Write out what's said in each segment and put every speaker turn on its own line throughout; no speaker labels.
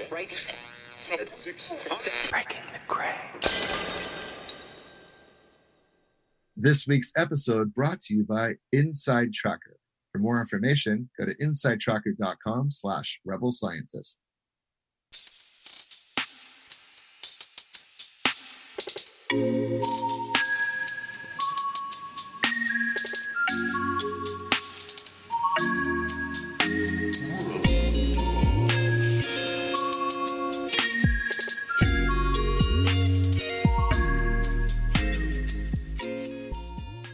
Breaking the gray.
This week's episode brought to you by Inside Tracker. For more information, go to insidetracker.com/rebelscientist.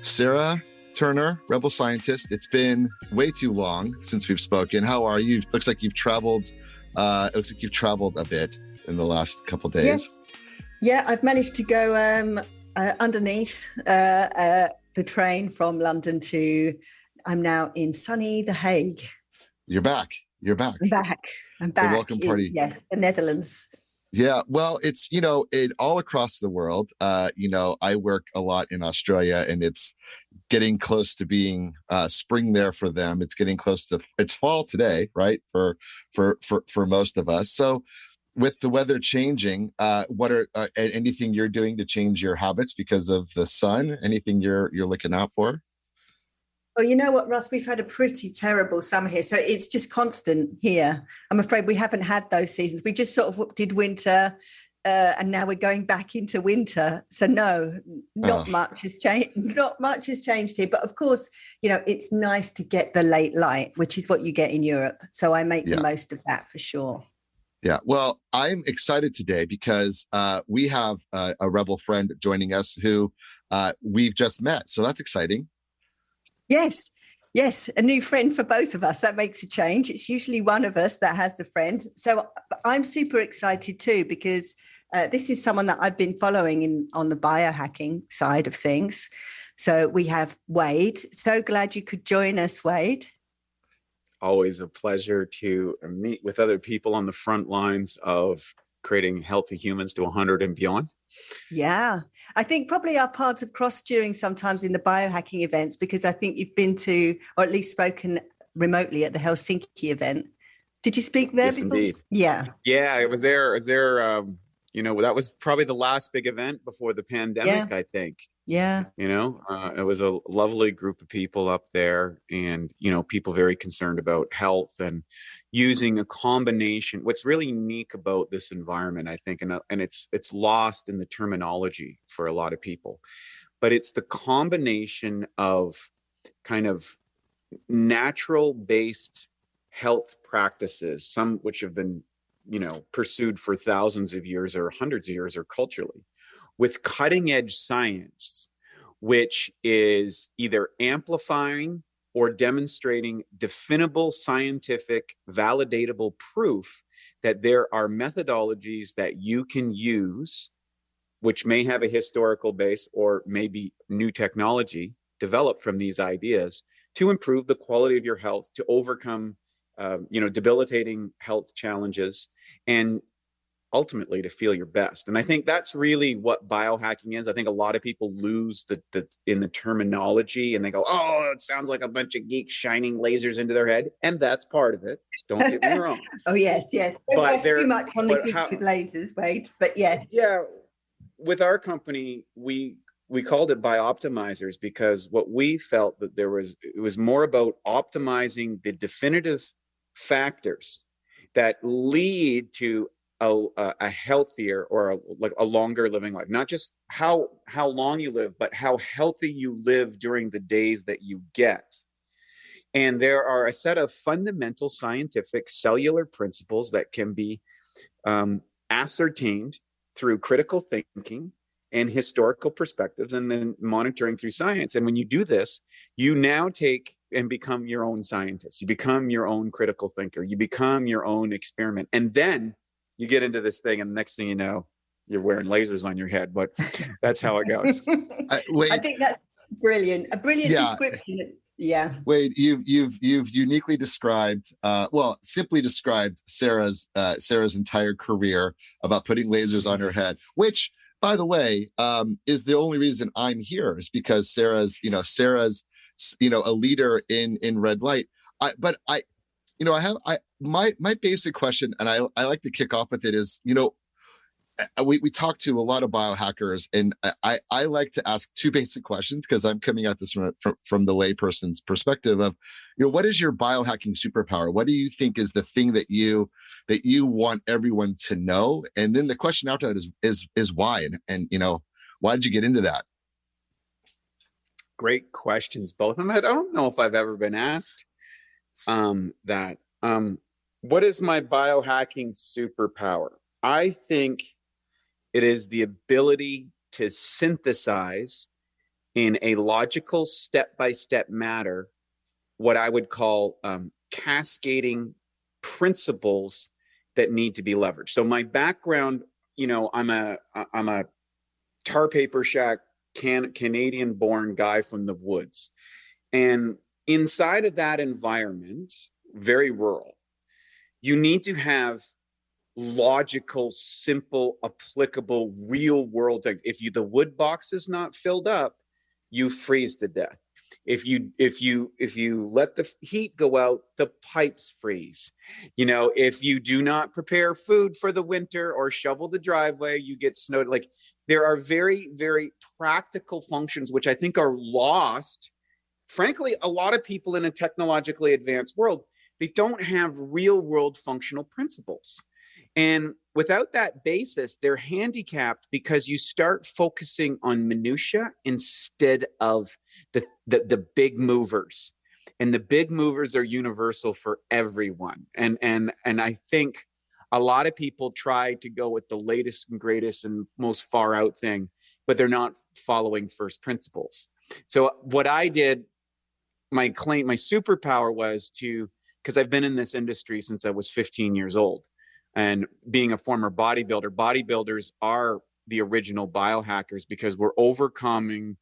Sarah Turner, Rebel Scientist. It's been way too long since we've spoken. How are you? Looks like you've traveled. It looks like you've traveled a bit in the last couple of days.
Yeah, I've managed to go underneath the train from London to. I'm now in sunny The Hague.
You're back. I'm back.
I'm back.
The welcome party.
Yes, the Netherlands.
Yeah, well, it's, it all across the world. I work a lot in Australia, and it's getting close to being spring there for them. It's getting close to, it's fall today, right? For most of us. So with the weather changing, what are anything you're doing to change your habits because of the sun? Anything you're looking out for?
Well, you know what, Russ, we've had a pretty terrible summer here. So it's just constant here. I'm afraid we haven't had those seasons. We just sort of did winter and now we're going back into winter. So no, not much has changed. Not much has changed here. But of course, it's nice to get the late light, which is what you get in Europe. So I make the most of that for sure.
Yeah. Well, I'm excited today because we have a Rebel friend joining us who we've just met. So that's exciting. Yes, a new friend for both of us. That makes a change. It's usually one of us that has a friend. So I'm super excited too, because this is someone that I've been following on the biohacking side of things. So we have Wade. So glad you could join us, Wade.
Always a pleasure to meet with other people on the front lines of creating healthy humans to 100 and beyond.
Yeah, I think probably our paths have crossed during sometimes in the biohacking events, because I think you've been to, or at least spoken remotely at the Helsinki event. Did you speak there?
Yes, indeed.
Yeah,
I was there. That was probably the last big event before the pandemic, I think.
Yeah.
It was a lovely group of people up there, and, people very concerned about health and using a combination. What's really unique about this environment, I think, and it's lost in the terminology for a lot of people, but it's the combination of kind of natural based health practices, some which have been, pursued for thousands of years or hundreds of years or culturally, with cutting edge science, which is either amplifying or demonstrating definable scientific validatable proof that there are methodologies that you can use, which may have a historical base or maybe new technology developed from these ideas, to improve the quality of your health, to overcome debilitating health challenges, and ultimately to feel your best. And I think that's really what biohacking is. I think a lot of people lose in the terminology, and they go, oh, it sounds like a bunch of geeks shining lasers into their head. And that's part of it. Don't get me wrong.
Oh, yes. But too much on the geeks with lasers, right? But yes.
Yeah. With our company, we called it BiOptimizers because what we felt that it was more about optimizing the definitive factors that lead to a healthier or a longer living life. Not just how long you live, but how healthy you live during the days that you get. And there are a set of fundamental scientific cellular principles that can be ascertained through critical thinking and historical perspectives, and then monitoring through science. And when you do this, you now take and become your own scientist. You become your own critical thinker. You become your own experiment. And then you get into this thing, and the next thing you know, you're wearing lasers on your head. But that's how it goes.
I think that's brilliant. A brilliant description. Yeah.
Wade, you've uniquely described, simply described Sarah's entire career about putting lasers on her head, which, by the way, is the only reason I'm here, is because Sarah's a leader in red light. my basic question, and I like to kick off with it is, we talk to a lot of biohackers, and I like to ask two basic questions because I'm coming at this from the layperson's perspective of, what is your biohacking superpower? What do you think is the thing that you want everyone to know? And then the question after that is why, and why did you get into that?
Great questions, both of them. I don't know if I've ever been asked that. What is my biohacking superpower? I think it is the ability to synthesize in a logical step-by-step manner what I would call cascading principles that need to be leveraged. So my background, I'm a tar paper shack Canadian born guy from the woods. And inside of that environment, very rural, you need to have logical, simple, applicable, real world things. If the wood box is not filled up, you freeze to death. If you let the heat go out, the pipes freeze. If you do not prepare food for the winter or shovel the driveway, you get snowed. Like, there are very, very practical functions which I think are lost. Frankly, a lot of people in a technologically advanced world, they don't have real world functional principles. And without that basis, they're handicapped because you start focusing on minutia instead of the big movers. And the big movers are universal for everyone. And I think a lot of people try to go with the latest and greatest and most far out thing, but they're not following first principles. So what I did, my superpower was because I've been in this industry since I was 15 years old. And being a former bodybuilders are the original biohackers because we're overcoming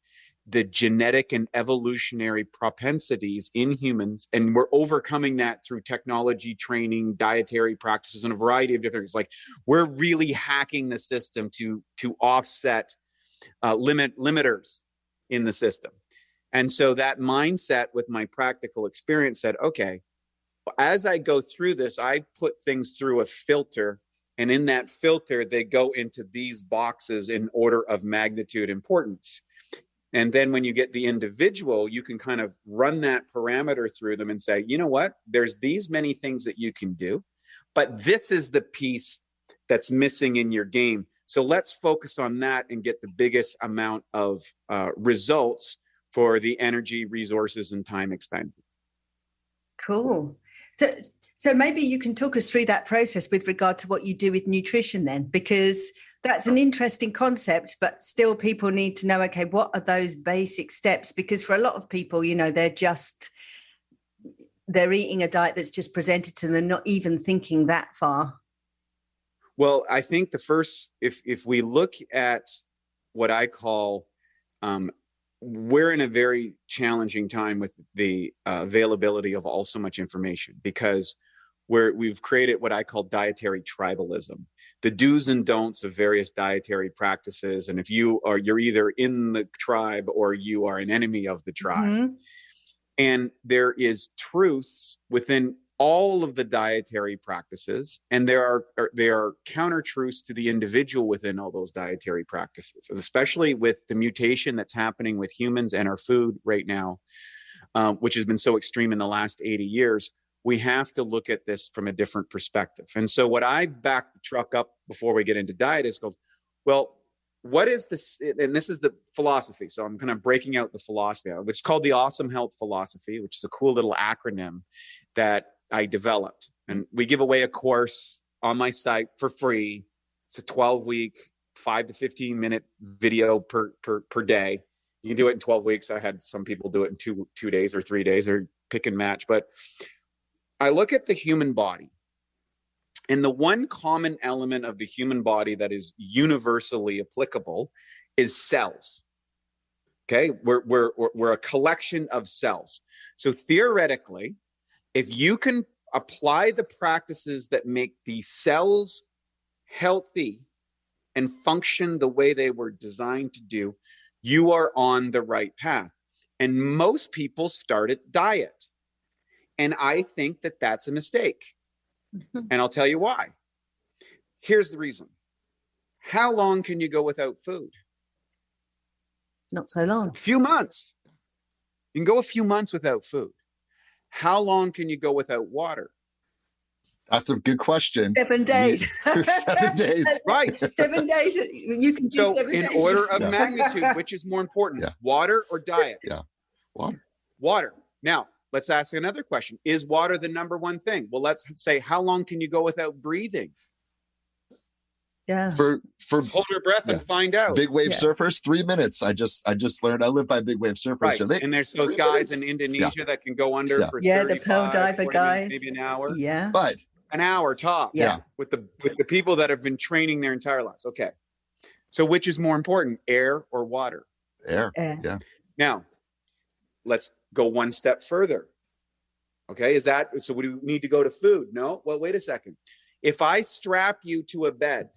the genetic and evolutionary propensities in humans. And we're overcoming that through technology, training, dietary practices, and a variety of different things. Like, we're really hacking the system to offset limiters in the system. And so that mindset with my practical experience said, okay, as I go through this, I put things through a filter, and in that filter, they go into these boxes in order of magnitude importance. And then when you get the individual, you can kind of run that parameter through them and say, you know what, there's these many things that you can do, but this is the piece that's missing in your game. So let's focus on that and get the biggest amount of results for the energy, resources, and time expended.
Cool. So maybe you can talk us through that process with regard to what you do with nutrition then, because that's an interesting concept, but still people need to know, okay, what are those basic steps? Because for a lot of people, they're eating a diet that's just presented to them, they're not even thinking that far.
Well, I think the first, if we look at what I call, we're in a very challenging time with the availability of so much information, because we've created what I call dietary tribalism, the do's and don'ts of various dietary practices. And if you're either in the tribe or you are an enemy of the tribe. Mm-hmm. And there is truths within all of the dietary practices, and there are counter truths to the individual within all those dietary practices, and especially with the mutation that's happening with humans and our food right now, which has been so extreme in the last 80 years. We have to look at this from a different perspective. And so what I back the truck up before we get into diet is go, well, what is this? And this is the philosophy. So I'm kind of breaking out the philosophy, which is called the Awesome Health Philosophy, which is a cool little acronym that I developed. And we give away a course on my site for free. It's a 12-week, 5 to 15-minute video per day. You can do it in 12 weeks. I had some people do it in 2 days or 3 days, or pick and match. But I look at the human body, and the one common element of the human body that is universally applicable is cells. Okay, we're a collection of cells. So theoretically, if you can apply the practices that make the cells healthy and function the way they were designed to do, you are on the right path. And most people start at diet. And I think that that's a mistake. And I'll tell you why. Here's the reason. How long can you go without food?
Not so long.
A few months. You can go a few months without food. How long can you go without water?
That's a good question.
7 days.
7 days.
Right.
7 days. You can do
So
7 days.
in order of magnitude, which is more important, water or diet?
Yeah. Water.
Water. Now, let's ask another question. Is water the number one thing? Well, let's say, how long can you go without breathing?
Yeah.
For
Hold your breath and find out.
big wave surfers, 3 minutes. I just learned. I live by big wave surfers.
Right.
So
And there's those guys in Indonesia that can go under for
the pearl
35,
diver
40
guys.
minutes, maybe an hour.
Yeah.
But
An hour top.
Yeah.
With the people that have been training their entire lives. Okay. So which is more important, air or water?
air.
Air.
Yeah.
Now, let's go one step further. Okay, so we need to go to food? No, well, wait a second. If I strap you to a bed,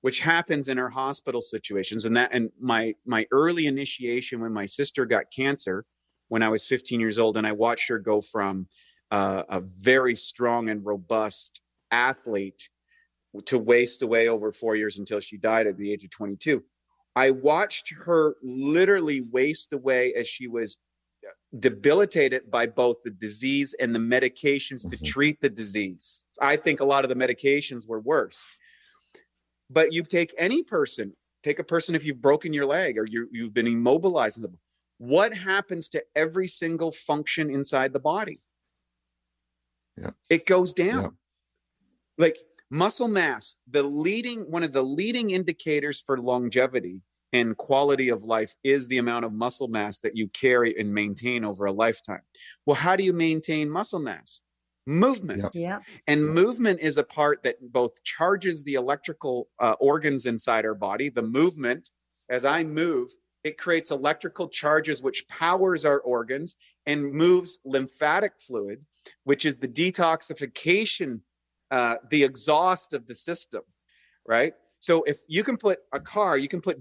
which happens in our hospital situations, and my early initiation when my sister got cancer when I was 15 years old, and I watched her go from a very strong and robust athlete to waste away over 4 years until she died at the age of 22. I watched her literally waste away as she was debilitated by both the disease and the medications to treat the disease. I think a lot of the medications were worse. But you take a person if you've broken your leg or you've been immobilized. What happens to every single function inside the body?
Yeah.
It goes down.
Yeah.
Like muscle mass, one of the leading indicators for longevity and quality of life is the amount of muscle mass that you carry and maintain over a lifetime. Well, how do you maintain muscle mass? Movement.
Yeah.
And movement is a part that both charges the electrical organs inside our body. The movement, as I move, it creates electrical charges, which powers our organs and moves lymphatic fluid, which is the detoxification, the exhaust of the system, right? So if you can put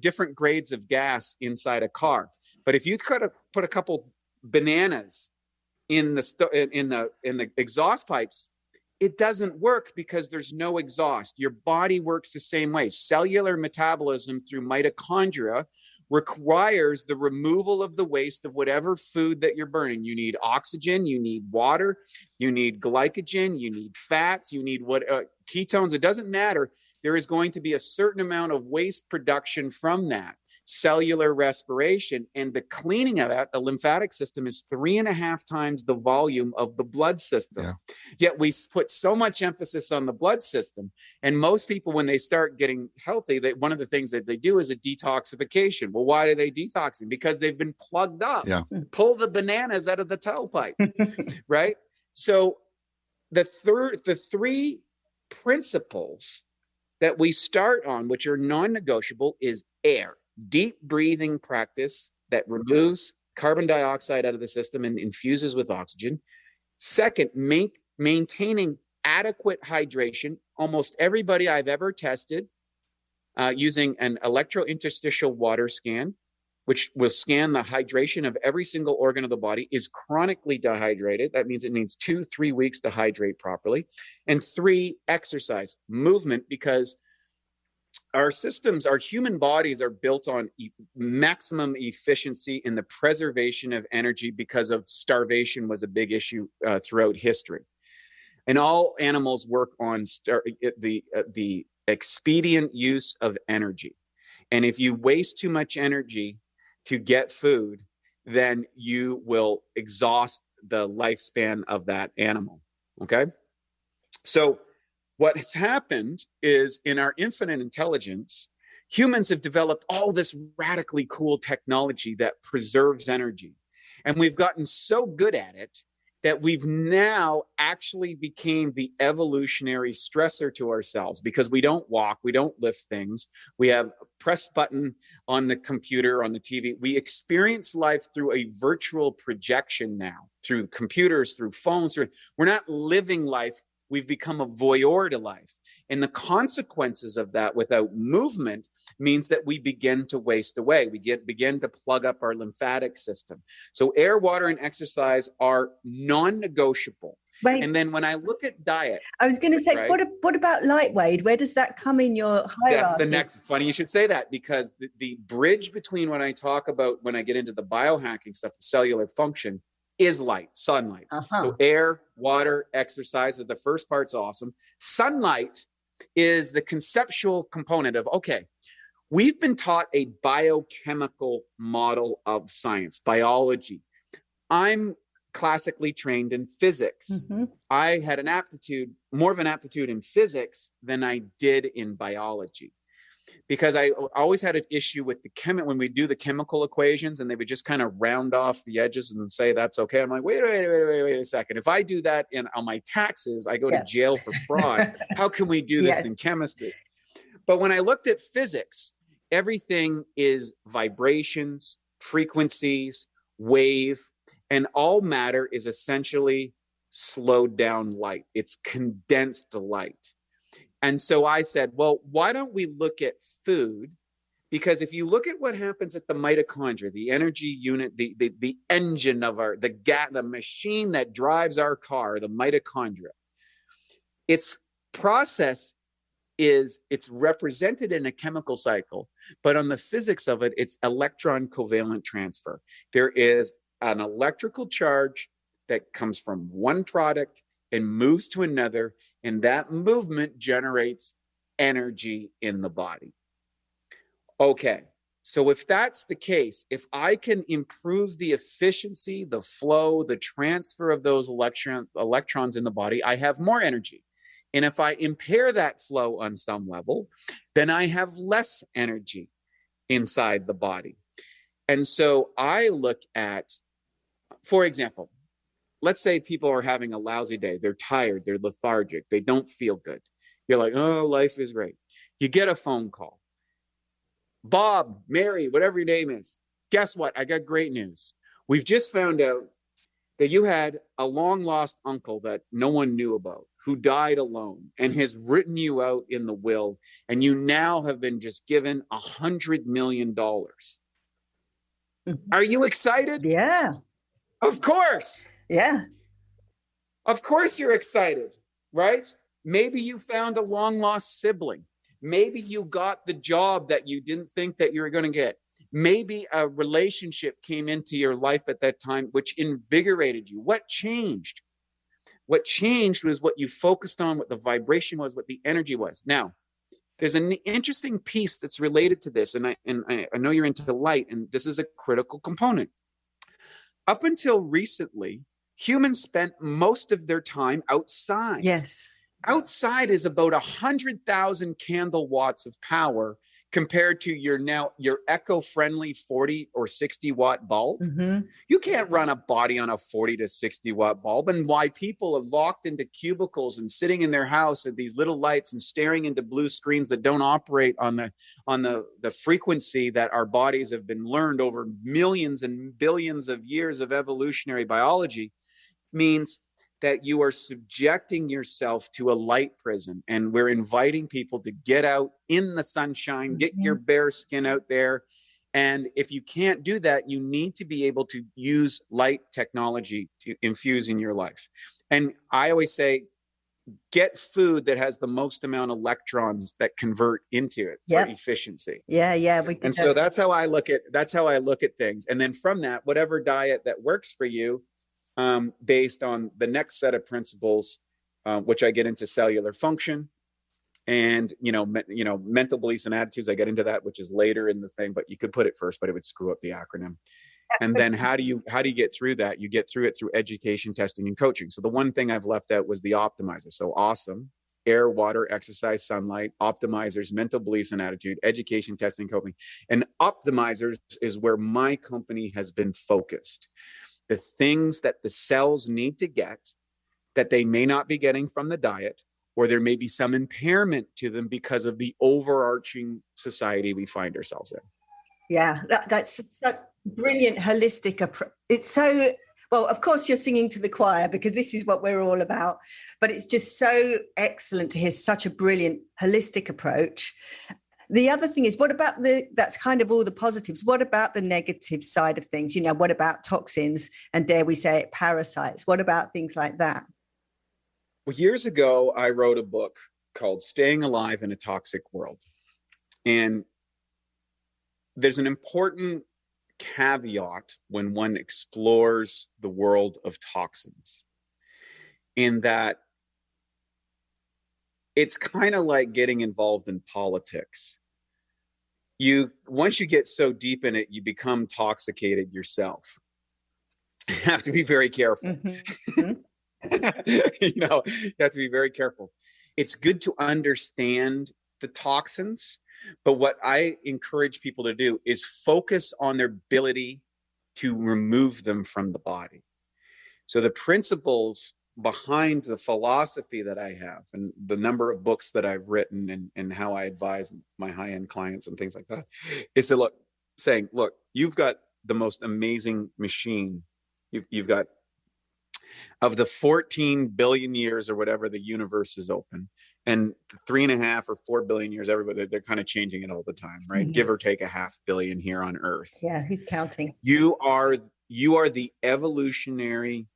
different grades of gas inside a car. But if you could put a couple bananas in the exhaust pipes, it doesn't work because there's no exhaust. Your body works the same way. Cellular metabolism through mitochondria requires the removal of the waste of whatever food that you're burning. You need oxygen, you need water, you need glycogen, you need fats, you need ketones. It doesn't matter. There is going to be a certain amount of waste production from that cellular respiration, and the cleaning of that, the lymphatic system, is 3.5 times the volume of the blood system. Yeah. Yet we put so much emphasis on the blood system, and most people, when they start getting healthy, one of the things that they do is a detoxification. Well, why are they detoxing? Because they've been plugged up. Yeah. Pull the bananas out of the tailpipe, right? So the three principles that we start on, which are non-negotiable, is air. Deep breathing practice that removes carbon dioxide out of the system and infuses with oxygen. Second, maintaining adequate hydration. Almost everybody I've ever tested using an electrointerstitial water scan, which will scan the hydration of every single organ of the body, is chronically dehydrated. That means it needs 2-3 weeks to hydrate properly. And 3, exercise, movement, because our systems, our human bodies are built on maximum efficiency in the preservation of energy because of starvation was a big issue throughout history. And all animals work on the expedient use of energy. And if you waste too much energy to get food, then you will exhaust the lifespan of that animal, okay? So what has happened is, in our infinite intelligence, humans have developed all this radically cool technology that preserves energy. And we've gotten so good at it that we've now actually became the evolutionary stressor to ourselves, because we don't walk, we don't lift things. We have a press button on the computer, on the TV. We experience life through a virtual projection now, through computers, through phones. We're not living life. We've become a voyeur to life. And the consequences of that without movement means that we begin to waste away. We begin to plug up our lymphatic system. So air, water, and exercise are non-negotiable.
Wait,
And then when I look at diet,
I was going to say,
right?
what about lightweight? Where does that come in your hierarchy?
That's the next, funny you should say that, because the bridge between when I talk about, when I get into the biohacking stuff, the cellular function, is light, sunlight. So air, water, exercise, the first part's awesome. Sunlight is the conceptual component of, okay, we've been taught a biochemical model of science, biology. I'm classically trained in physics. I had more of an aptitude in physics than I did in biology, because I always had an issue with when we do the chemical equations and they would just kind of round off the edges and say, that's okay. I'm like, wait a second. If I do that on my taxes, I go to jail for fraud. How can we do this in chemistry? But when I looked at physics, everything is vibrations, frequencies, wave, and all matter is essentially slowed down light. It's condensed light. And so I said, well, why don't we look at food? Because if you look at what happens at the mitochondria, the energy unit, the engine of the machine that drives our car, the mitochondria, its process it's represented in a chemical cycle, but on the physics of it, it's electron covalent transfer. There is an electrical charge that comes from one product and moves to another, and that movement generates energy in the body. Okay, so if that's the case, if I can improve the efficiency, the flow, the transfer of those electrons in the body, I have more energy. And if I impair that flow on some level, then I have less energy inside the body. And so I look at, for example, let's say people are having a lousy day. They're tired. They're lethargic. They don't feel good. You're like, oh, life is great. You get a phone call. Bob, Mary, whatever your name is. Guess what? I got great news. We've just found out that you had a long lost uncle that no one knew about, who died alone and has written you out in the will. And you now have been just given $100 million. Are you excited?
Yeah.
Of course.
Yeah.
Of course you're excited, right? Maybe you found a long lost sibling. Maybe you got the job that you didn't think that you were going to get. Maybe a relationship came into your life at that time, which invigorated you. What changed? What changed was what you focused on, what the vibration was, what the energy was. Now, there's an interesting piece that's related to this, and I know you're into light, and this is a critical component. Up until recently, humans spent most of their time outside.
Yes.
Outside is about 100,000 candle watts of power compared to your eco-friendly 40 or 60 watt bulb. You can't run a body on a 40 to 60 watt bulb. And why people are locked into cubicles and sitting in their house at these little lights and staring into blue screens that don't operate on the frequency that our bodies have been learned over millions and billions of years of evolutionary biology, means that you are subjecting yourself to a light prison. And we're inviting people to get out in the sunshine, get your bare skin out there. And if you can't do that, you need to be able to use light technology to infuse in your life. And I always say, get food that has the most amount of electrons that convert into it for efficiency.
Yeah.
And so that's how I look at things. And then from that, whatever diet that works for you, based on the next set of principles, which I get into cellular function and, mental beliefs and attitudes. I get into that, which is later in the thing, but you could put it first, but it would screw up the acronym. And then how do you get through that? You get through it through education, testing, and coaching. So the one thing I've left out was the optimizer. So awesome, air, water, exercise, sunlight, optimizers, mental beliefs and attitude, education, testing, coaching. And optimizers is where my company has been focused. The things that the cells need to get that they may not be getting from the diet, or there may be some impairment to them because of the overarching society we find ourselves in.
Yeah, that's such brilliant holistic approach. It's so Well, of course, you're singing to the choir because this is what we're all about. But it's just so excellent to hear such a brilliant holistic approach. The other thing is, what about that's kind of all the positives. What about the negative side of things? You know, what about toxins and, dare we say it, parasites? What about things like that?
Well, years ago, I wrote a book called Staying Alive in a Toxic World. And there's an important caveat when one explores the world of toxins, in that it's kind of like getting involved in politics. Once you get so deep in it, you become intoxicated yourself. You have to be very careful.
Mm-hmm.
You have to be very careful. It's good to understand the toxins, but what I encourage people to do is focus on their ability to remove them from the body. So the principles behind the philosophy that I have and the number of books that I've written and how I advise my high-end clients and things like that is to look, you've got the most amazing machine. You've got, of the 14 billion years or whatever the universe is open, and 3.5 or 4 billion years, everybody, they're kind of changing it all the time, right?
Mm-hmm.
Give or take a 500 million here on Earth.
Yeah, who's counting?
You are the evolutionary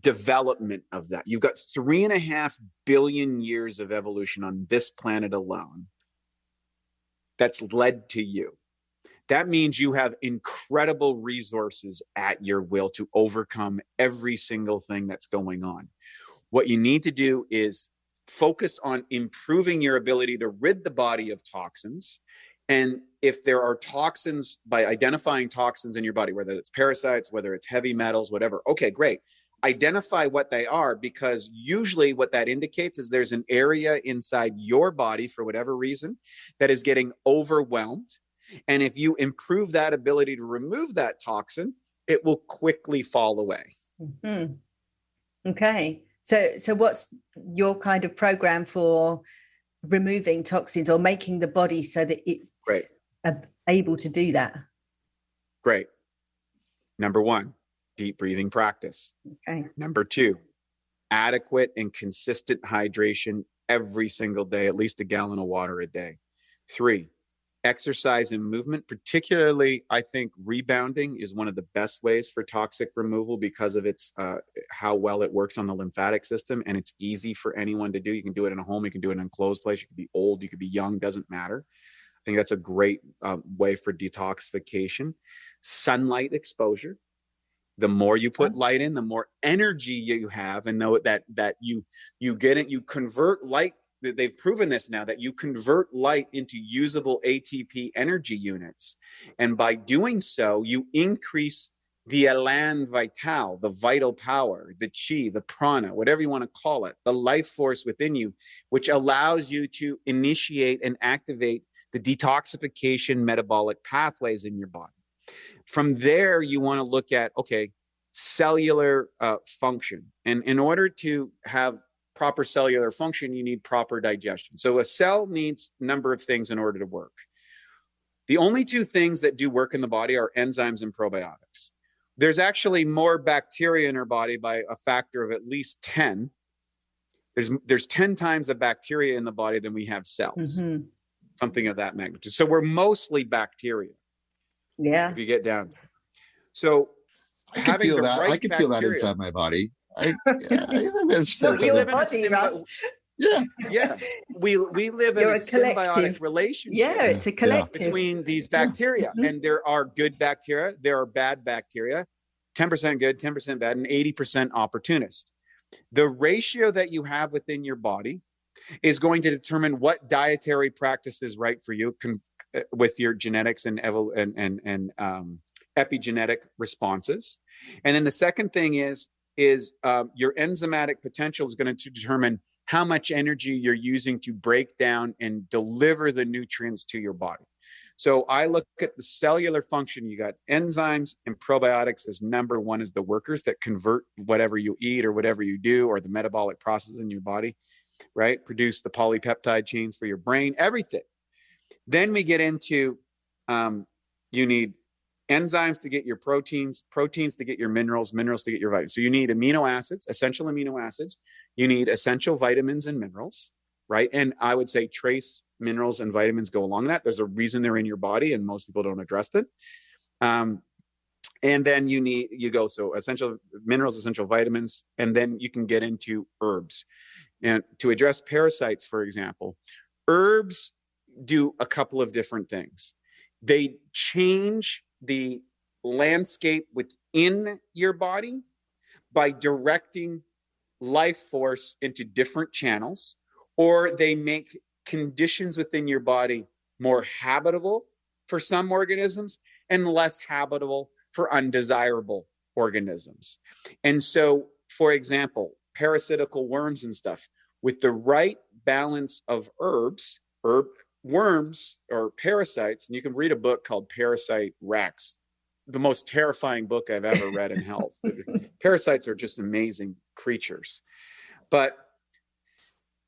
development of that. You've got 3.5 billion years of evolution on this planet alone that's led to you. That means you have incredible resources at your will to overcome every single thing that's going on. What you need to do is focus on improving your ability to rid the body of toxins. And if there are toxins, by identifying toxins in your body, whether it's parasites, whether it's heavy metals, whatever, okay, great. Identify what they are, because usually what that indicates is there's an area inside your body, for whatever reason, that is getting overwhelmed. And if you improve that ability to remove that toxin, it will quickly fall away.
Mm-hmm. Okay. So what's your kind of program for removing toxins or making the body so that it's able to do that?
Great. Number 1, deep breathing practice.
Okay.
Number 2, adequate and consistent hydration every single day, at least a gallon of water a day. 3, exercise and movement, particularly, I think rebounding is one of the best ways for toxic removal because of its how well it works on the lymphatic system, and it's easy for anyone to do. You can do it in a home, you can do it in an enclosed place, you can be old, you could be young, doesn't matter. I think that's a great way for detoxification. Sunlight exposure. The more you put light in, the more energy you have, and know that you get it, you convert light. They've proven this now, that you convert light into usable ATP energy units. And by doing so, you increase the elan vital, the vital power, the chi, the prana, whatever you want to call it, the life force within you, which allows you to initiate and activate the detoxification metabolic pathways in your body. From there, you want to look at, cellular function. And in order to have proper cellular function, you need proper digestion. So a cell needs a number of things in order to work. The only 2 things that do work in the body are enzymes and probiotics. There's actually more bacteria in our body by a factor of at least 10. There's 10 times the bacteria in the body than we have cells, something of that magnitude. So we're mostly bacteria.
Yeah.
If you get down. So
I can feel that. I can feel that inside my body. We
live in a symbiotic relationship.
Yeah, it's a collective
between these bacteria, and there are good bacteria, there are bad bacteria, 10% good, 10% bad, and 80% opportunist. The ratio that you have within your body is going to determine what dietary practice is right for you with your genetics and epigenetic responses. And then the second thing is your enzymatic potential is going to determine how much energy you're using to break down and deliver the nutrients to your body. So I look at the cellular function. You got enzymes and probiotics as number 1 as the workers that convert whatever you eat or whatever you do, or the metabolic process in your body, right? Produce the polypeptide chains for your brain, everything. Then we get into, you need enzymes to get your proteins, proteins to get your minerals, minerals to get your vitamins. So you need amino acids, essential amino acids. You need essential vitamins and minerals, right? And I would say trace minerals and vitamins go along that. There's a reason they're in your body, and most people don't address it. And then you go, so essential minerals, essential vitamins, and then you can get into herbs. And to address parasites, for example, herbs do a couple of different things. They change the landscape within your body by directing life force into different channels, or they make conditions within your body more habitable for some organisms and less habitable for undesirable organisms. And so, for example, parasitical worms and stuff, with the right balance of worms or parasites, and you can read a book called Parasite Rex, the most terrifying book I've ever read in health. Parasites are just amazing creatures. But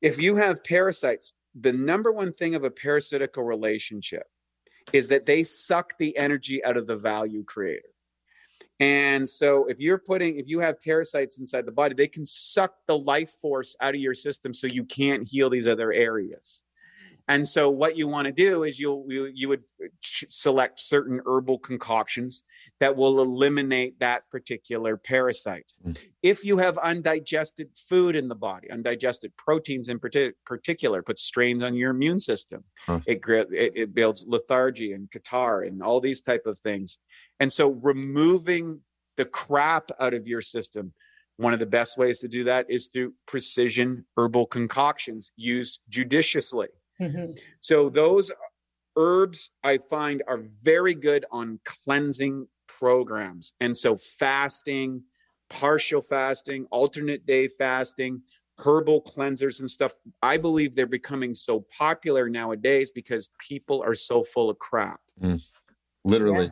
if you have parasites, the number one thing of a parasitical relationship is that they suck the energy out of the value creator. And so if you have parasites inside the body, they can suck the life force out of your system so you can't heal these other areas. And so what you want to do is you would select certain herbal concoctions that will eliminate that particular parasite. If you have undigested food in the body, undigested proteins in particular, puts strains on your immune system. It builds lethargy and catarrh and all these type of things. And so removing the crap out of your system, one of the best ways to do that is through precision herbal concoctions used judiciously. Mm-hmm. So those herbs I find are very good on cleansing programs. And so fasting, partial fasting, alternate day fasting, herbal cleansers and stuff, I believe they're becoming so popular nowadays because people are so full of crap.
Literally.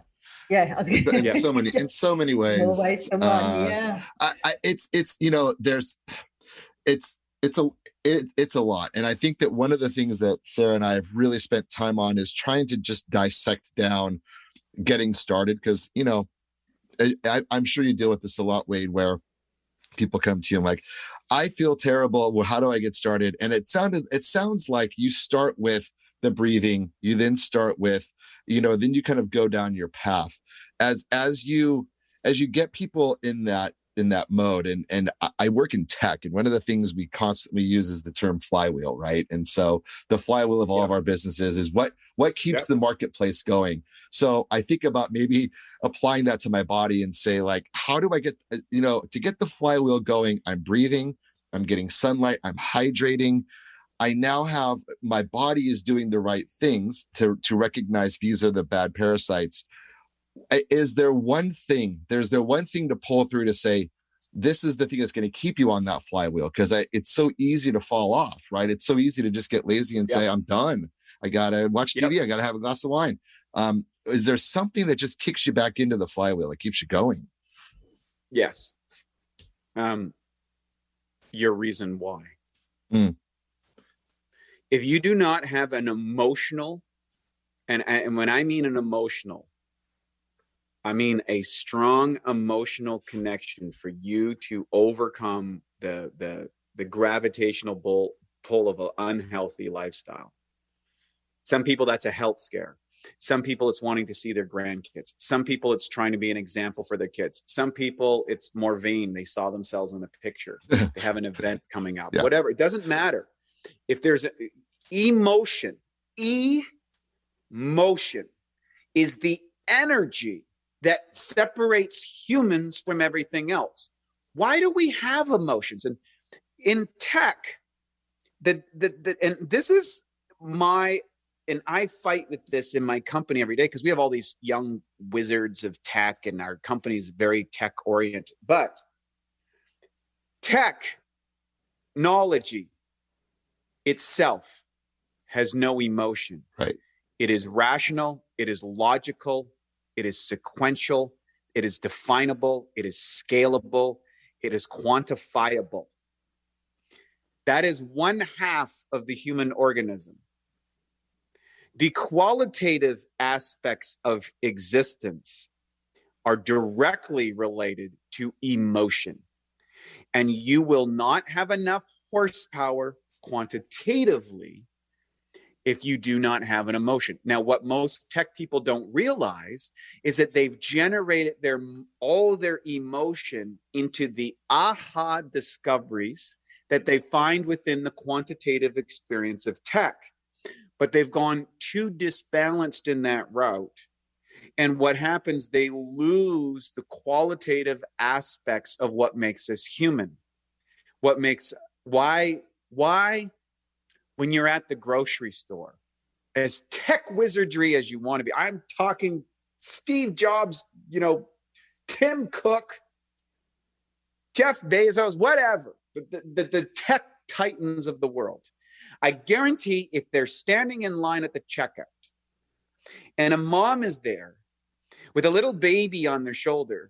Yeah. I was gonna
in so many ways.
More ways than one, yeah.
It's a lot. And I think that one of the things that Sarah and I have really spent time on is trying to just dissect down getting started. Because, I'm sure you deal with this a lot, Wade, where people come to you and like, I feel terrible. Well, how do I get started? And it sounds like you start with the breathing. You then start with, then you kind of go down your path as you get people in that mode. And I work in tech, and one of the things we constantly use is the term flywheel, right? And so the flywheel of all of our businesses is what keeps the marketplace going. So I think about maybe applying that to my body and say, like, how do I get, to get the flywheel going? I'm breathing, I'm getting sunlight, I'm hydrating. I now have, my body is doing the right things to recognize these are the bad parasites. Is there one thing to pull through to say, this is the thing that's going to keep you on that flywheel? Because it's so easy to fall off, right? It's so easy to just get lazy and say, I'm done. I got to watch TV. I got to have a glass of wine. Is there something that just kicks you back into the flywheel? It keeps you going.
Yes. Your reason why. If you do not have an emotional, and when I mean an emotional, I mean a strong emotional connection for you to overcome the gravitational pull of an unhealthy lifestyle. Some people, that's a health scare. Some people, it's wanting to see their grandkids. Some people, it's trying to be an example for their kids. Some people, it's more vain. They saw themselves in a picture. They have an event coming up. Whatever. It doesn't matter. If there's emotion is the energy that separates humans from everything else. Why do we have emotions? And in tech, and this is and I fight with this in my company every day because we have all these young wizards of tech and our company is very tech oriented. But technology itself has no emotion.
Right.
It is rational. It is logical. It is sequential. It is definable. It is scalable. It is quantifiable. That is one half of the human organism. The qualitative aspects of existence are directly related to emotion. And you will not have enough horsepower quantitatively if you do not have an emotion. Now, what most tech people don't realize is that they've generated all their emotion into the aha discoveries that they find within the quantitative experience of tech. But they've gone too disbalanced in that route. And what happens, they lose the qualitative aspects of what makes us human. Why when you're at the grocery store, as tech wizardry as you want to be, I'm talking Steve Jobs, Tim Cook, Jeff Bezos, whatever, the tech titans of the world. I guarantee if they're standing in line at the checkout and a mom is there with a little baby on their shoulder,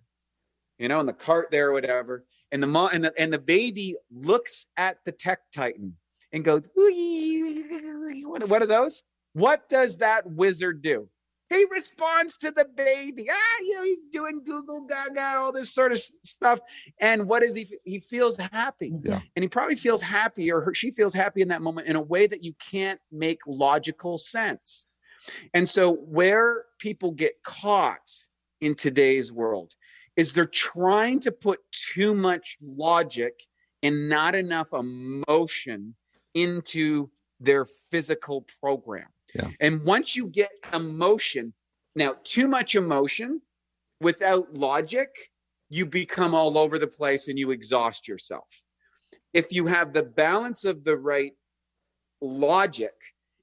in the cart there or whatever, and the mom and the baby looks at the tech titan and goes, what are those? What does that wizard do? He responds to the baby. He's doing Google Gaga, all this sort of stuff. And what is he? He feels happy.
Yeah.
And he probably feels happy, or she feels happy in that moment in a way that you can't make logical sense. And so where people get caught in today's world is they're trying to put too much logic and not enough emotion into their physical program.
Yeah.
And once you get emotion, now too much emotion without logic, you become all over the place and you exhaust yourself. If you have the balance of the right logic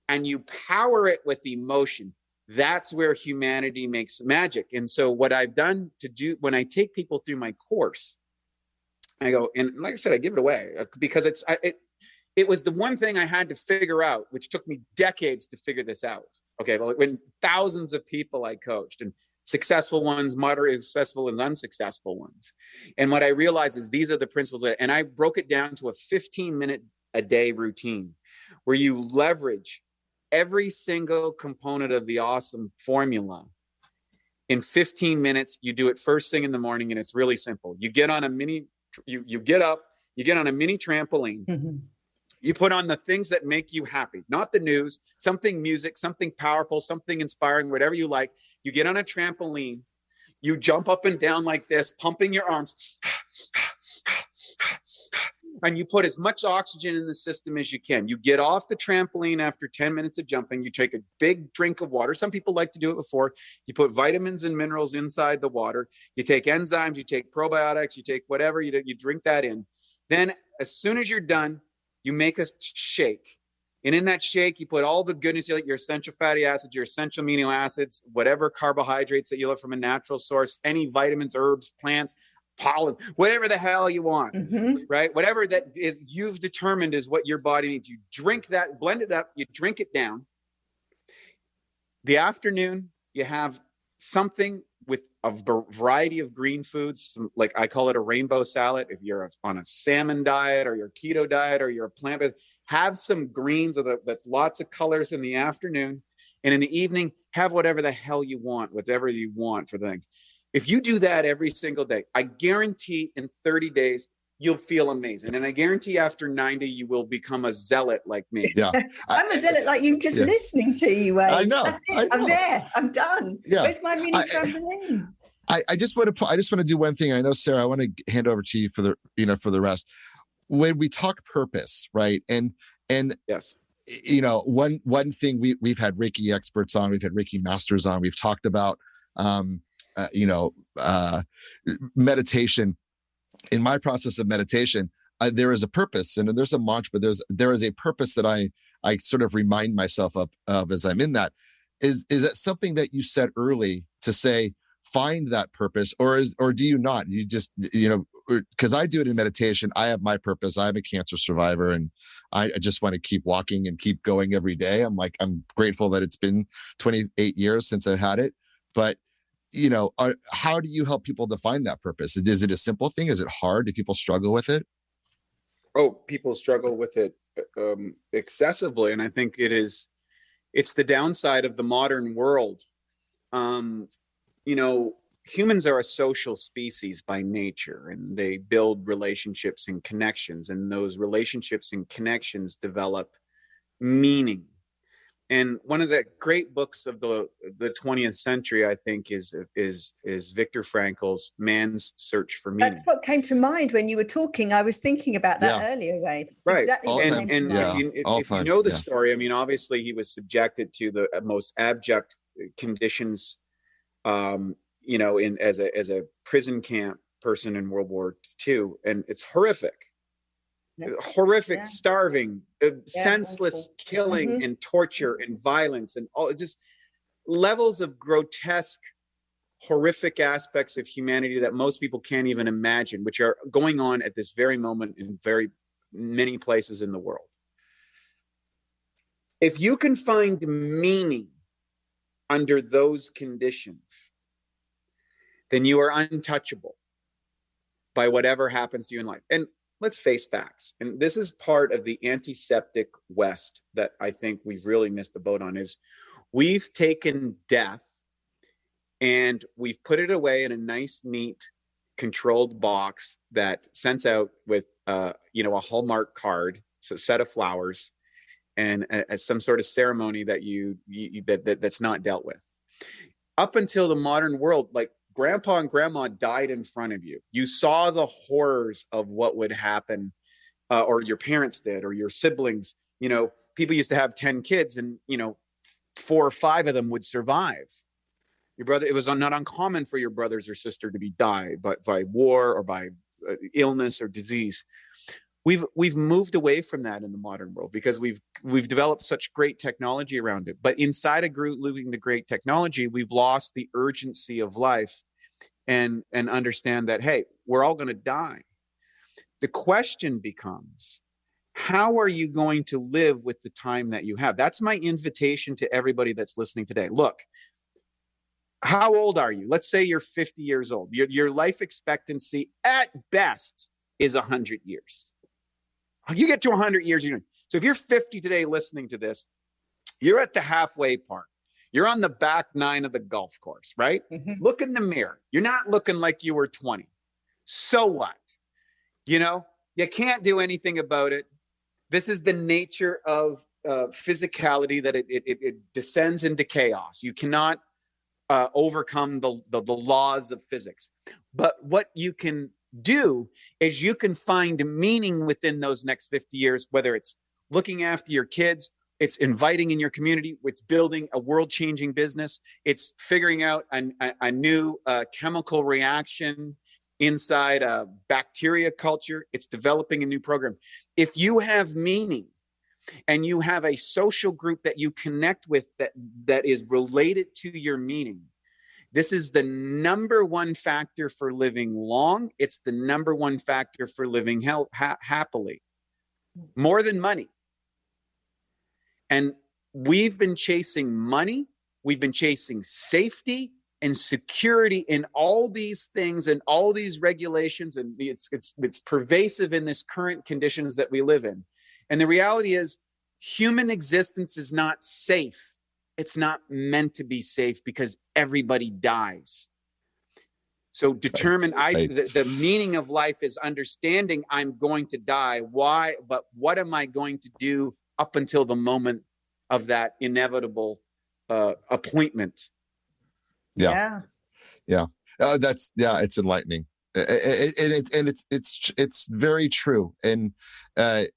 and you power it with emotion, that's where humanity makes magic. And so what I've done when I take people through my course, I go, and like I said, I give it away because it was the one thing I had to figure out, which took me decades to figure this out. Okay, well, when thousands of people I coached, and successful ones, moderately successful and unsuccessful ones. And what I realized is these are the principles. And I broke it down to a 15-minute a day routine where you leverage every single component of the awesome formula. In 15 minutes, you do it first thing in the morning, and it's really simple. You get on a mini, you get up, you get on a mini trampoline.
Mm-hmm.
You put on the things that make you happy, not the news, something music, something powerful, something inspiring, whatever you like. You get on a trampoline, you jump up and down like this, pumping your arms, and you put as much oxygen in the system as you can. You get off the trampoline after 10 minutes of jumping, you take a big drink of water. Some people like to do it before. You put vitamins and minerals inside the water. You take enzymes, you take probiotics, you take whatever, you drink that in. Then as soon as you're done, you make a shake. And in that shake, you put all the goodness, like your essential fatty acids, your essential amino acids, whatever carbohydrates that you love from a natural source, any vitamins, herbs, plants, pollen, whatever the hell you want, right? Whatever that is you've determined is what your body needs. You drink that, blend it up, you drink it down. The afternoon, you have something with a variety of green foods, like I call it a rainbow salad. If you're on a salmon diet or your keto diet or you're a plant-based, have some greens that's lots of colors in the afternoon. And in the evening, have whatever the hell you want, whatever you want for things. If you do that every single day, I guarantee in 30 days, you'll feel amazing. And I guarantee after 90, you will become a zealot like me.
Yeah.
I'm a zealot like you, just listening to you, Wade.
I know.
I'm there. I'm done.
Yeah.
Where's my mini trampoline?
I just want to do one thing. I know, Sarah, I want to hand over to you for the rest. When we talk purpose, right? And
yes,
one thing we've had Reiki experts on, we've had Reiki masters on, we've talked about, meditation. In my process of meditation, there is a purpose and there's a mantra, but there is a purpose that I sort of remind myself of as I'm in that. Is that something that you said early to say, find that purpose, or do you not? You just, because I do it in meditation. I have my purpose. I'm a cancer survivor and I just want to keep walking and keep going every day. I'm grateful that it's been 28 years since I've had it, but how do you help people define that purpose? Is it a simple thing? Is it hard? Do people struggle with it?
Oh, people struggle with it excessively. And I think it's the downside of the modern world. humans are a social species by nature, and they build relationships and connections, and those relationships and connections develop meaning. And one of the great books of the 20th century, I think, is Viktor Frankl's Man's Search for Meaning.
That's what came to mind when you were talking. I was thinking about that earlier, Ray. That's
right.
Exactly
All
what
time.
came to mind.
If you know the story, I mean, obviously he was subjected to the most abject conditions, you know, as a prison camp person in World War II, and it's horrific. Horrific, starving, senseless killing and torture and violence and all, just levels of grotesque, horrific aspects of humanity that most people can't even imagine, which are going on at this very moment in very many places in the world. If you can find meaning under those conditions, then you are untouchable by whatever happens to you in life. And let's face facts. And this is part of the antiseptic West that I think we've really missed the boat on, is we've taken death and we've put it away in a nice, neat, controlled box that sends out with, you know, a Hallmark card, so a set of flowers, and as some sort of ceremony that that's not dealt with. Up until the modern world, like, grandpa and grandma died in front of you. You saw the horrors of what would happen, or your parents did, or your siblings. You know, people used to have 10 kids and, you know, 4 or 5 of them would survive. Your brother, it was not uncommon for your brothers or sister to be died by war or by illness or disease. We've moved away from that in the modern world because we've developed such great technology around it. But inside a group living the great technology, we've lost the urgency of life and understand that, hey, we're all going to die. The question becomes, how are you going to live with the time that you have? That's my invitation to everybody that's listening today. Look, how old are you? Let's say you're 50 years old. Your life expectancy at best is 100 years. You get to 100 years. So if you're 50 today listening to this, you're at the halfway part. You're on the back 9 of the golf course, right? Look in the mirror. You're not looking like you were 20. So what? You know, you can't do anything about it. This is the nature of physicality, that it descends into chaos. You cannot overcome the laws of physics. But what you can do is you can find meaning within those next 50 years, whether it's looking after your kids, it's inviting in your community, it's building a world-changing business, it's figuring out a new chemical reaction inside a bacteria culture, it's developing a new program. If you have meaning and you have a social group that you connect with that is related to your meaning, this is the number one factor for living long. It's the number one factor for living happily, more than money. And we've been chasing money. We've been chasing safety and security in all these things and all these regulations. And it's pervasive in this current conditions that we live in. And the reality is, human existence is not safe. It's not meant to be safe because everybody dies. So determine the meaning of life is understanding I'm going to die. Why? But what am I going to do up until the moment of that inevitable appointment?
Yeah. It's enlightening, and it's very true. And I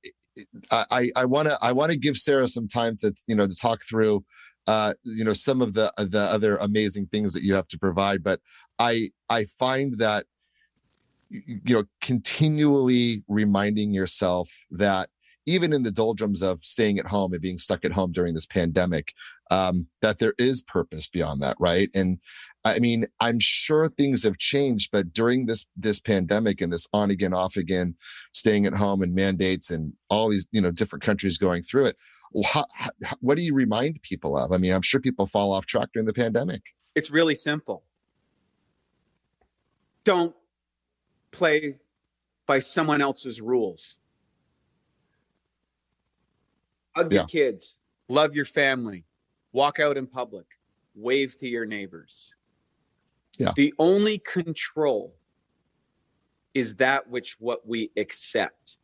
want to give Sarah some time to to talk through some of the other amazing things that you have to provide. But I find that continually reminding yourself that even in the doldrums of staying at home and being stuck at home during this pandemic, that there is purpose beyond that, right? And I mean, I'm sure things have changed, but during this pandemic and this on again, off again, staying at home and mandates and all these different countries going through it, what do you remind people of? I mean, I'm sure people fall off track during the pandemic.
It's really simple. Don't play by someone else's rules. Hug your kids, love your family, walk out in public, wave to your neighbors.
Yeah.
The only control is that what we accept.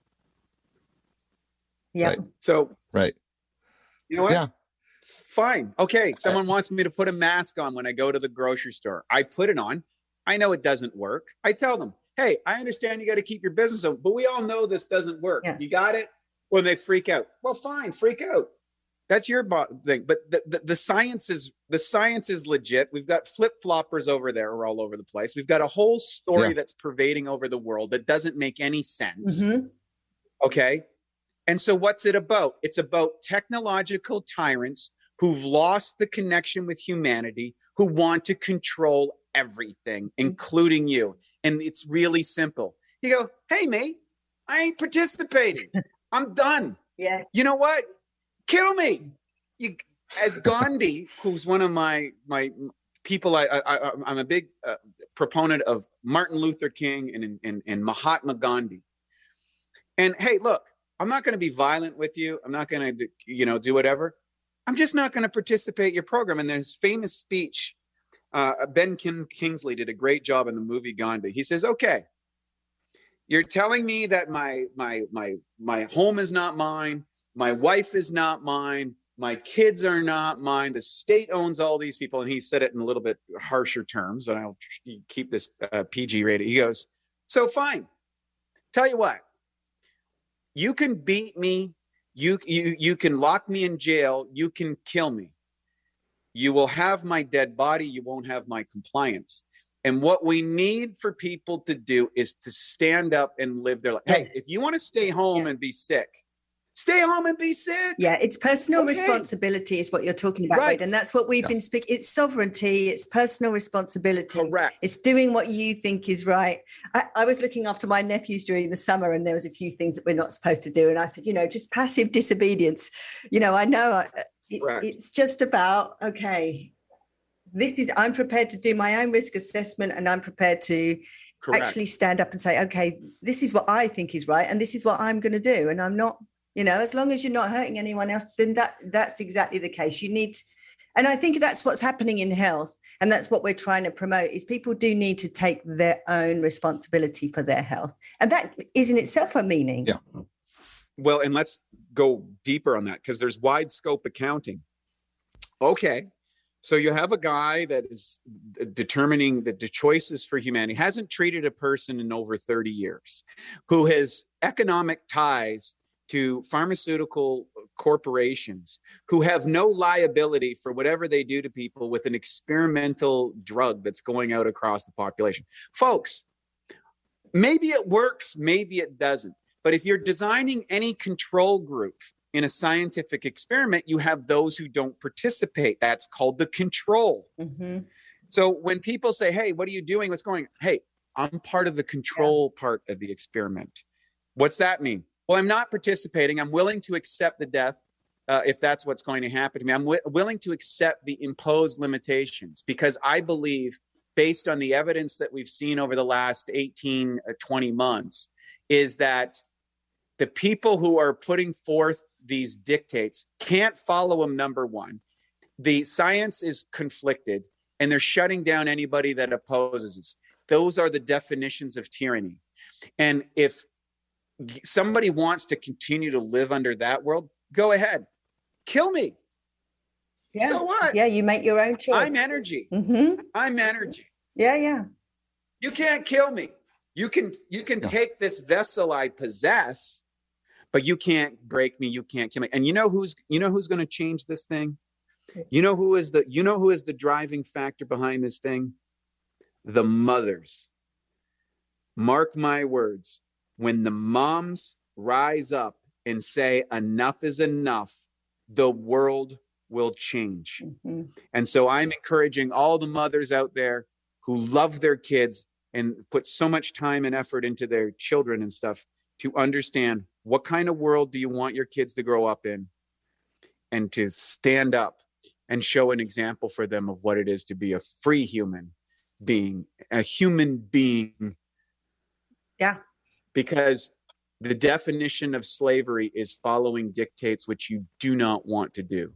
Yeah.
Right.
So,
Right.
you know what?
Yeah.
It's fine. Okay. Someone wants me to put a mask on when I go to the grocery store. I put it on. I know it doesn't work. I tell them, hey, I understand you got to keep your business open, but we all know this doesn't work.
Yeah.
You got it? When they freak out. Well, fine, freak out. That's your thing. But the science is legit. We've got flip-floppers over there. We're all over the place. We've got a whole story that's pervading over the world that doesn't make any sense.
Mm-hmm.
Okay. And so what's it about? It's about technological tyrants who've lost the connection with humanity, who want to control everything, including you. And it's really simple. You go, hey, mate, I ain't participating. I'm done.
Yeah.
You know what? Kill me. As Gandhi, who's one of my people, I'm a big proponent of Martin Luther King and Mahatma Gandhi. And hey, look, I'm not going to be violent with you. I'm not going to, do whatever. I'm just not going to participate in your program. And there's famous speech. Ben Kingsley did a great job in the movie Gandhi. He says, okay, you're telling me that my home is not mine. My wife is not mine. My kids are not mine. The state owns all these people. And he said it in a little bit harsher terms. And I'll keep this PG rated. He goes, so fine. Tell you what, you can beat me. You can lock me in jail. You can kill me. You will have my dead body. You won't have my compliance. And what we need for people to do is to stand up and live their life. Hey, if you want to stay home and be sick, stay home and be sick.
Yeah, it's personal responsibility is what you're talking about,
right?
And that's what we've been speaking. It's sovereignty. It's personal responsibility.
Correct.
It's doing what you think is right. I was looking after my nephews during the summer, and there was a few things that we're not supposed to do. And I said, just passive disobedience. I know it's just about, okay, I'm prepared to do my own risk assessment, and I'm prepared to actually stand up and say, okay, this is what I think is right, and this is what I'm going to do. And I'm not, as long as you're not hurting anyone else, then that's exactly the case. You need, and I think that's what's happening in health, and that's what we're trying to promote, is people do need to take their own responsibility for their health. And that is in itself a meaning.
Yeah.
Well, and let's go deeper on that, because there's wide scope accounting. Okay. So you have a guy that is determining the choices for humanity, hasn't treated a person in over 30 years, who has economic ties to pharmaceutical corporations, who have no liability for whatever they do to people with an experimental drug that's going out across the population. Folks, maybe it works, maybe it doesn't. But if you're designing any control group in a scientific experiment, you have those who don't participate. That's called the control.
Mm-hmm.
So when people say, hey, what are you doing? What's going on? Hey, I'm part of the control part of the experiment. What's that mean? Well, I'm not participating. I'm willing to accept the death if that's what's going to happen to me. I'm willing to accept the imposed limitations, because I believe, based on the evidence that we've seen over the last 18 or 20 months, is that the people who are putting forth these dictates can't follow them, number one. The science is conflicted, and they're shutting down anybody that opposes us. Those are the definitions of tyranny. And if somebody wants to continue to live under that world, go ahead. Kill me.
Yeah.
So what?
Yeah, you make your own choice.
I'm energy.
Mm-hmm.
I'm energy.
Yeah.
You can't kill me. You can take this vessel I possess, but you can't break me. You can't kill me. And you know who's going to change this thing? You know who is the driving factor behind this thing? The mothers. Mark my words. When the moms rise up and say enough is enough, the world will change. Mm-hmm. And so I'm encouraging all the mothers out there who love their kids and put so much time and effort into their children and stuff to understand, what kind of world do you want your kids to grow up in, and to stand up and show an example for them of what it is to be a free human being, a human being.
Yeah. Because
the definition of slavery is following dictates which you do not want to do.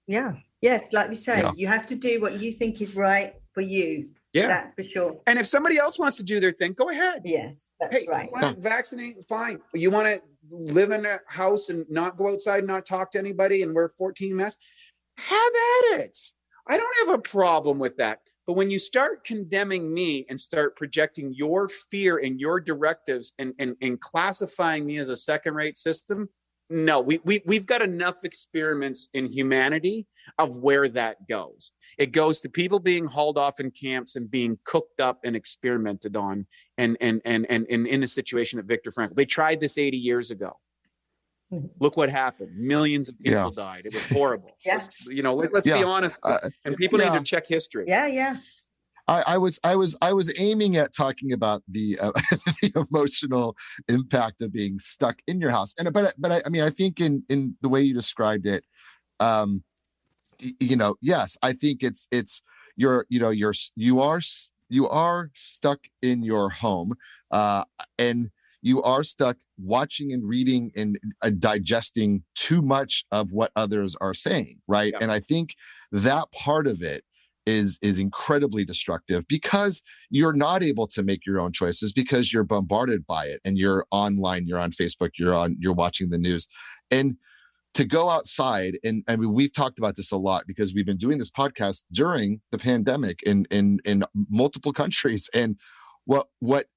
Yeah. Yes, like we say, you have to do what you think is right, for you.
Yeah.
That's for sure.
And if somebody else wants to do their thing, go ahead.
Yes, that's right.
You want to vaccinate? Fine. You want to live in a house and not go outside, not talk to anybody and wear 14 masks? Have at it. I don't have a problem with that. But when you start condemning me and start projecting your fear and your directives and classifying me as a second-rate system, no, we've got enough experiments in humanity of where that goes. It goes to people being hauled off in camps and being cooked up and experimented on, and in the situation at Viktor Frankl. They tried this 80 years ago. Look what happened. Millions of people died. It was horrible.
Yeah.
Let's be honest. And people need to check history.
Yeah.
I was aiming at talking about the, the emotional impact of being stuck in your house, but I mean, I think in the way you described it, yes, I think it's you are stuck in your home, and you are stuck watching and reading and digesting too much of what others are saying, right? And I think that part of it is incredibly destructive, because you're not able to make your own choices because you're bombarded by it, and you're online, you're on Facebook, you're watching the news. And to go outside, and I mean, we've talked about this a lot because we've been doing this podcast during the pandemic in multiple countries, and what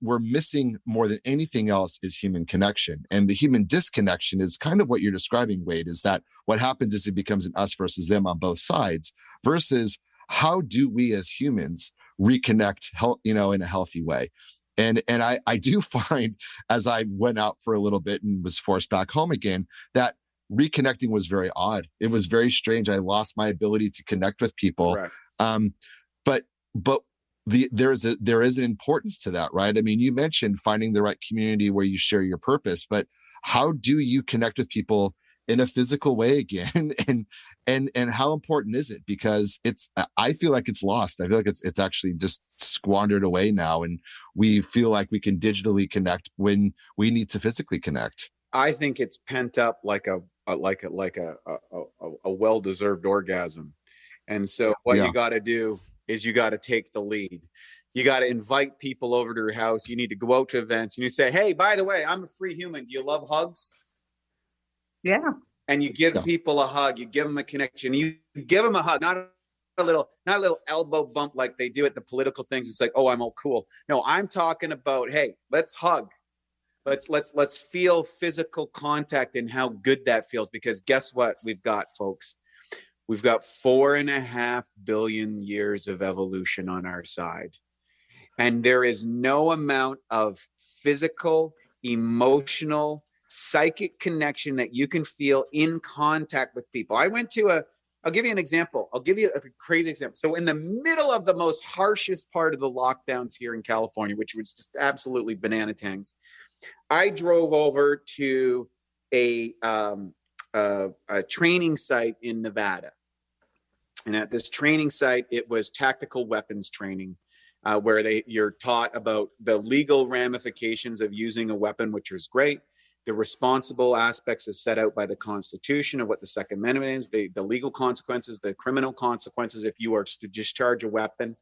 we're missing more than anything else is human connection. And the human disconnection is kind of what you're describing, Wade, is that what happens is it becomes an us versus them on both sides, versus how do we as humans reconnect, in a healthy way? And I do find, as I went out for a little bit and was forced back home again, that reconnecting was very odd. It was very strange. I lost my ability to connect with people. Right. But there is an importance to that, right? I mean, you mentioned finding the right community where you share your purpose, but how do you connect with people in a physical way again? and how important is it? Because I feel like it's lost. I feel like it's actually just squandered away now, and we feel like we can digitally connect when we need to physically connect.
I think it's pent up like a well-deserved orgasm. And so what you got to do is you got to take the lead. You got to invite people over to your house. You need to go out to events, and you say, hey, by the way, I'm a free human. Do you love hugs?
Yeah.
And you give people a hug. You give them a connection. You give them a hug, not a little elbow bump like they do at the political things. It's like, oh, I'm all cool. No, I'm talking about, hey, let's hug. Let's feel physical contact and how good that feels. Because guess what we've got, folks? We've got 4.5 billion years of evolution on our side. And there is no amount of physical, emotional, psychic connection that you can feel in contact with people. I'll give you an example. I'll give you a crazy example. So in the middle of the most harshest part of the lockdowns here in California, which was just absolutely banana tangs, I drove over to a training site in Nevada. And at this training site, it was tactical weapons training, where you're taught about the legal ramifications of using a weapon, which is great. The responsible aspects is set out by the Constitution of what the Second Amendment is, the legal consequences, the criminal consequences if you are to discharge a weapon,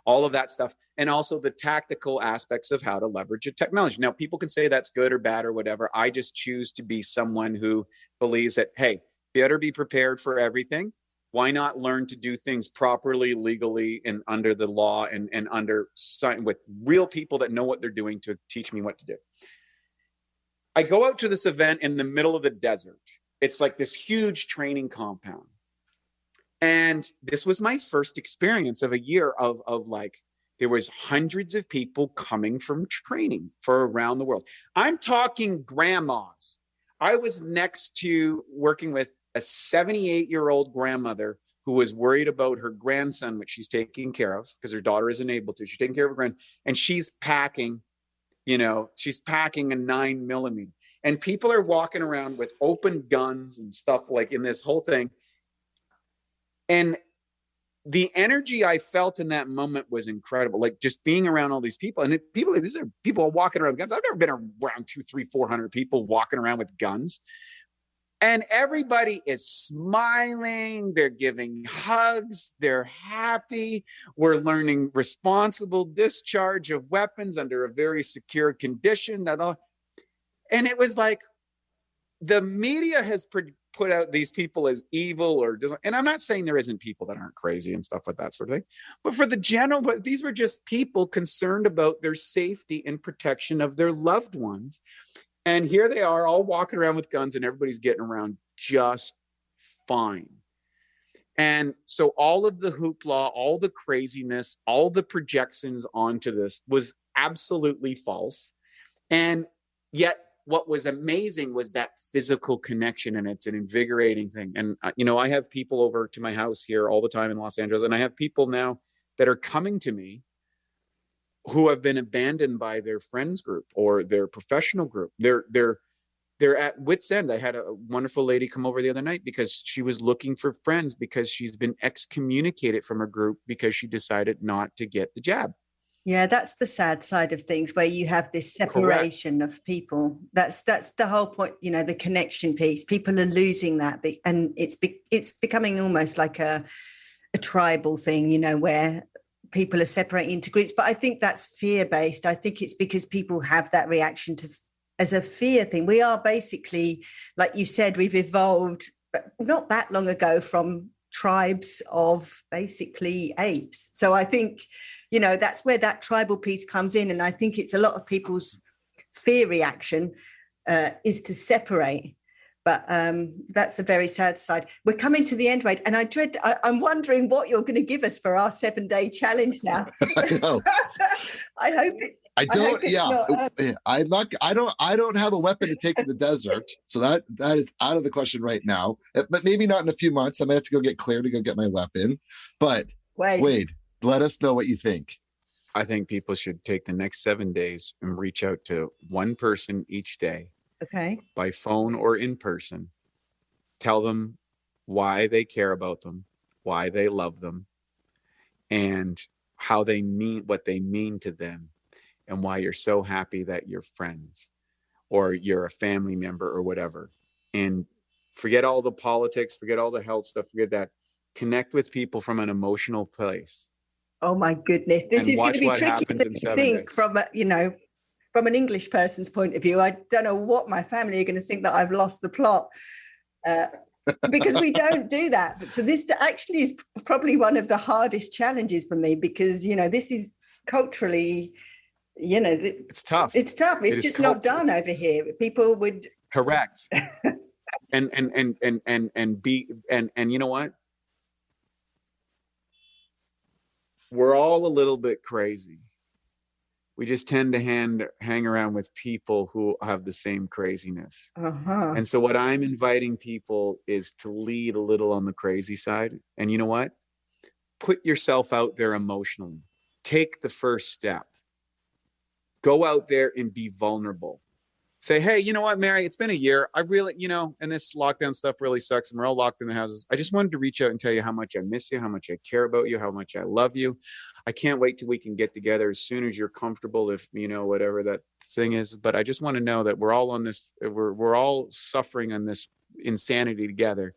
all of that stuff. And also the tactical aspects of how to leverage a technology. Now, people can say that's good or bad or whatever. I just choose to be someone who believes that, hey, better be prepared for everything. Why not learn to do things properly, legally, and under the law, and with real people that know what they're doing to teach me what to do? I go out to this event in the middle of the desert. It's like this huge training compound. And this was my first experience of a year of like, there was hundreds of people coming from training for around the world. I'm talking grandmas. I was next to working with a 78-year-old grandmother who was worried about her grandson, which she's taking care of because her daughter isn't able to. She's taking care of her grandson, and she's packing a 9mm. And people are walking around with open guns and stuff like in this whole thing. And the energy I felt in that moment was incredible. Like just being around all these people, and these are people walking around with guns. I've never been around 200, 300, 400 people walking around with guns. And everybody is smiling. They're giving hugs. They're happy. We're learning responsible discharge of weapons under a very secure condition. And it was like, the media has put out these people as evil and I'm not saying there isn't people that aren't crazy and stuff like that sort of thing, but for the general, but these were just people concerned about their safety and protection of their loved ones. And here they are all walking around with guns and everybody's getting around just fine. And so all of the hoopla, all the craziness, all the projections onto this was absolutely false. And yet what was amazing was that physical connection, and it's an invigorating thing. And, I have people over to my house here all the time in Los Angeles, and I have people now that are coming to me who have been abandoned by their friends group or their professional group. They're at wit's end. I had a wonderful lady come over the other night because she was looking for friends because she's been excommunicated from her group because she decided not to get the jab.
Yeah, that's the sad side of things, where you have this separation of people. That's the whole point, the connection piece. People are losing that, and it's becoming almost like a tribal thing, where people are separating into groups. But I think that's fear-based. I think it's because people have that reaction as a fear thing. We are basically, like you said, we've evolved not that long ago from tribes of basically apes. So I think, that's where that tribal piece comes in. And I think it's a lot of people's fear reaction is to separate. But that's the very sad side. We're coming to the end, right? And I'm wondering what you're going to give us for our 7-day challenge now.
I know.
I hope it.
I don't have a weapon to take in the desert. So that is out of the question right now. But maybe not in a few months. I might have to go get clear to go get my weapon. But Wade, let us know what you think.
I think people should take the next 7 days and reach out to one person each day.
Okay.
By phone or in person. Tell them why they care about them, why they love them, and how they mean what they mean to them, and why you're so happy that you're friends or you're a family member or whatever. And forget all the politics, forget all the health stuff, forget that. Connect with people from an emotional place.
Oh my goodness. This is going to be tricky to think from from an English person's point of view. I don't know what my family are going to think, that I've lost the plot, because we don't do that. So this actually is probably one of the hardest challenges for me, because, this is culturally,
it's tough.
It's tough. It's just not done over here. People would.
Correct. and you know what? We're all a little bit crazy. We just tend to hang around with people who have the same craziness.
Uh-huh.
And so what I'm inviting people is to lead a little on the crazy side. And you know what? Put yourself out there emotionally. Take the first step. Go out there and be vulnerable. Say, hey, you know what, Mary, it's been a year. I really, and this lockdown stuff really sucks, and we're all locked in the houses. I just wanted to reach out and tell you how much I miss you, how much I care about you, how much I love you. I can't wait till we can get together as soon as you're comfortable, if, whatever that thing is. But I just want to know that we're all on this, we're all suffering on this insanity together.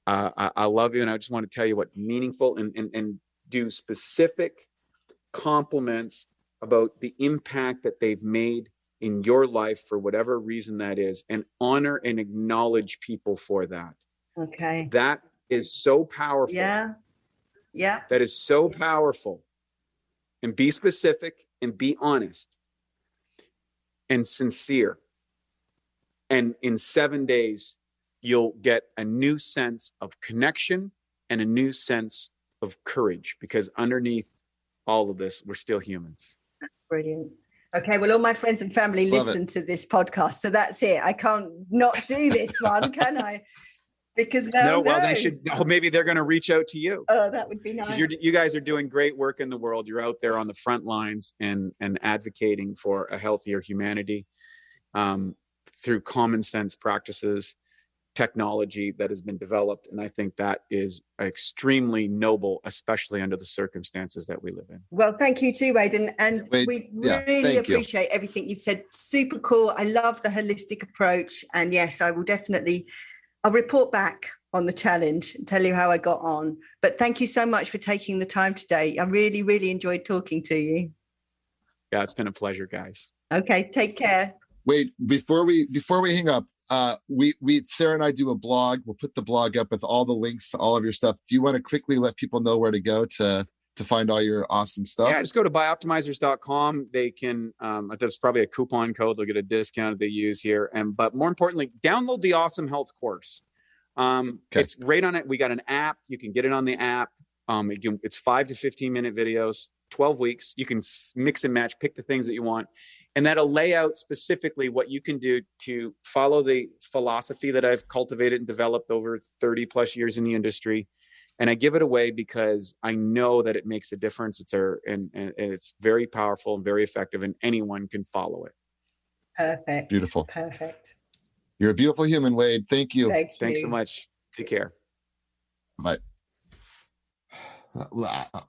I love you. And I just want to tell you what's meaningful, and do specific compliments about the impact that they've made in your life for whatever reason that is, and honor and acknowledge people for that.
Okay.
That is so powerful.
Yeah.
That is so powerful. And be specific and be honest and sincere. And in 7 days, you'll get a new sense of connection and a new sense of courage, because underneath all of this, we're still humans.
Brilliant. Okay, well, all my friends and family listen to this podcast, so that's it. I can't not do this one, can I? Because
they should. Oh, maybe they're going to reach out to you.
Oh, that would be nice.
You guys are doing great work in the world. You're out there on the front lines and advocating for a healthier humanity through common sense practices, technology that has been developed. And I think that is extremely noble, especially under the circumstances that we live in.
Well, thank you too, Wade. And we really appreciate everything you've said. Super cool. I love the holistic approach. And yes, I will definitely I'll report back on the challenge and tell you how I got on. But thank you so much for taking the time today. I really, really enjoyed talking to you.
Yeah, it's been a pleasure, guys.
Okay, take care.
Wait, before we hang up, we Sarah and I do a blog. We'll put the blog up with all the links to all of your stuff. Do you want to quickly let people know where to go to find all your awesome stuff?
Yeah, just go to BiOptimizers.com. They can, there's probably a coupon code. They'll get a discount they use here. But more importantly, download the Awesome Health course. Okay. It's right on it. We got an app. You can get it on the app. It's 5 to 15 minute videos, 12 weeks. You can mix and match, pick the things that you want. And that'll lay out specifically what you can do to follow the philosophy that I've cultivated and developed over 30 plus years in the industry. And I give it away because I know that it makes a difference. And it's very powerful and very effective, and anyone can follow it.
Perfect.
Beautiful.
Perfect.
You're a beautiful human, Wade. Thank you.
Thanks so much. Take care.
Bye.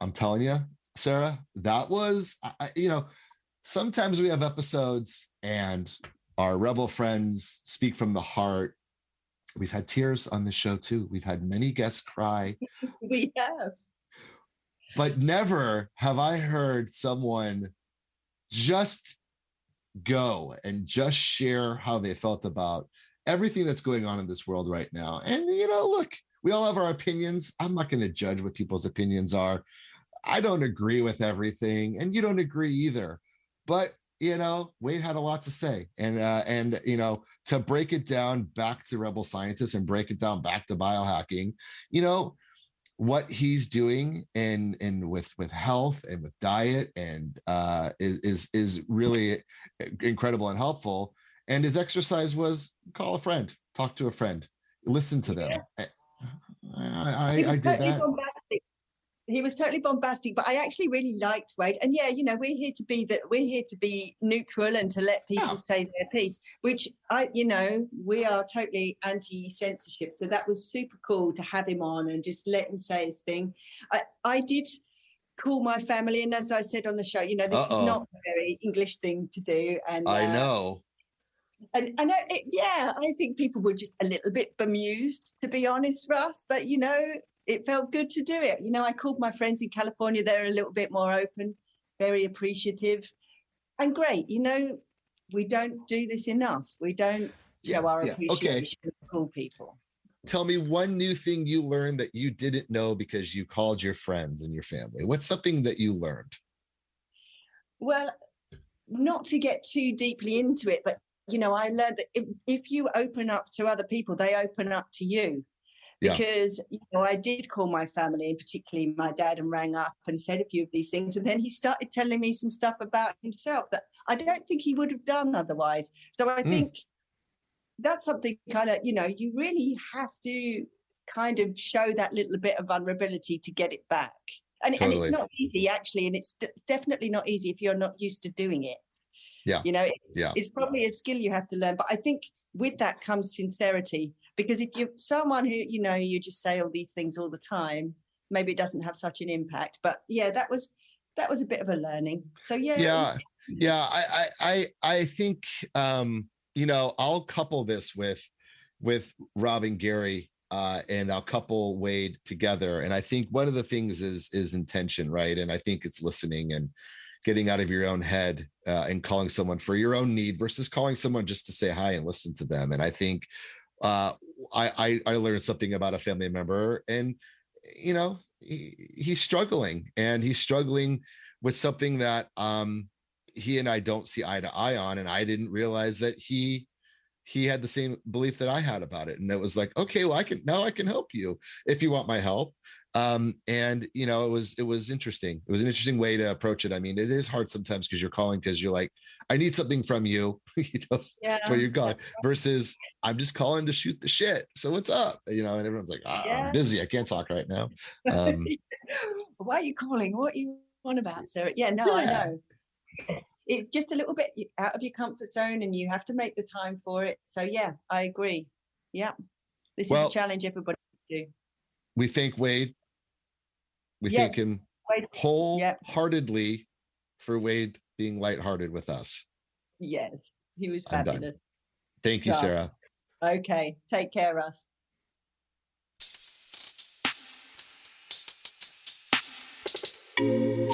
I'm telling you, Sarah, that was, sometimes we have episodes and our Rebel friends speak from the heart. We've had tears on the show too. We've had many guests cry.
We have.
But never have I heard someone just go and just share how they felt about everything that's going on in this world right now. And, look, we all have our opinions. I'm not going to judge what people's opinions are. I don't agree with everything, and you don't agree either. But Wade had a lot to say, and to break it down back to Rebel Scientists and break it down back to biohacking, what he's doing and with health and with diet and is really incredible and helpful. And his exercise was call a friend, talk to a friend, listen to them. I did that.
He was totally bombastic, but I actually really liked Wade. And we're here to be neutral and to let people say their piece, which we are totally anti-censorship. So that was super cool to have him on and just let him say his thing. I did call my family, and as I said on the show, this is not a very English thing to do. And
I know.
And I think people were just a little bit bemused, to be honest, Russ. But it felt good to do it. I called my friends in California. They're a little bit more open, very appreciative, and great. We don't do this enough. We don't show our appreciation to cool people.
Tell me one new thing you learned that you didn't know because you called your friends and your family. What's something that you learned? Well,
not to get too deeply into it, but I learned that if you open up to other people, they open up to you. Because, I did call my family, and particularly my dad, and rang up and said a few of these things. And then he started telling me some stuff about himself that I don't think he would have done otherwise. So I think that's something kind of, you really have to kind of show that little bit of vulnerability to get it back. And it's not easy, actually. And it's definitely not easy if you're not used to doing it.
Yeah.
It's probably a skill you have to learn. But I think with that comes sincerity. Because if you're someone who, you just say all these things all the time, maybe it doesn't have such an impact. But that was a bit of a learning. So
I think I'll couple this with Rob and Gary and I'll couple Wade together. And I think one of the things is intention, right? And I think it's listening and getting out of your own head and calling someone for your own need versus calling someone just to say hi and listen to them. And I think I learned something about a family member, and he's struggling with something that he and I don't see eye to eye on, and I didn't realize that he had the same belief that I had about it. And it was like, okay, well, I can help you if you want my help. And it was interesting. It was an interesting way to approach it. I mean, it is hard sometimes because you're calling because you're like, I need something from you. That's where you're going. Versus I'm just calling to shoot the shit. So what's up? And everyone's like, I'm busy. I can't talk right now.
Why are you calling? What are you on about, Sarah? I know. It's just a little bit out of your comfort zone, and you have to make the time for it. So I agree. This is a challenge everybody can do.
We thank Wade. We thank him wholeheartedly for Wade being lighthearted with us.
Yes, he was fabulous.
Thank you, Sarah.
Okay, take care, Russ.
The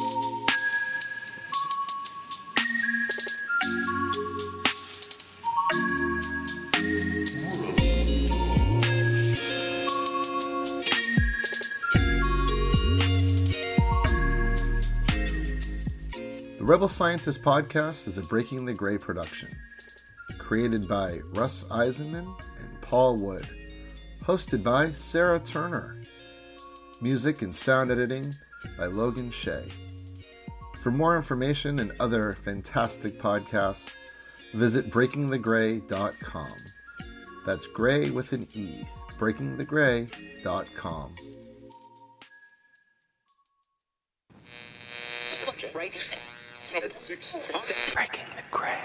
Rebel Scientist Podcast is a Breaking the Gray production, created by Russ Eisenman and Paul Wood, hosted by Sarah Turner, music and sound editing by Logan Shea. For more information and other fantastic podcasts, visit breakingthegray.com. That's gray with an E, breakingthegray.com.
Breaking the gray.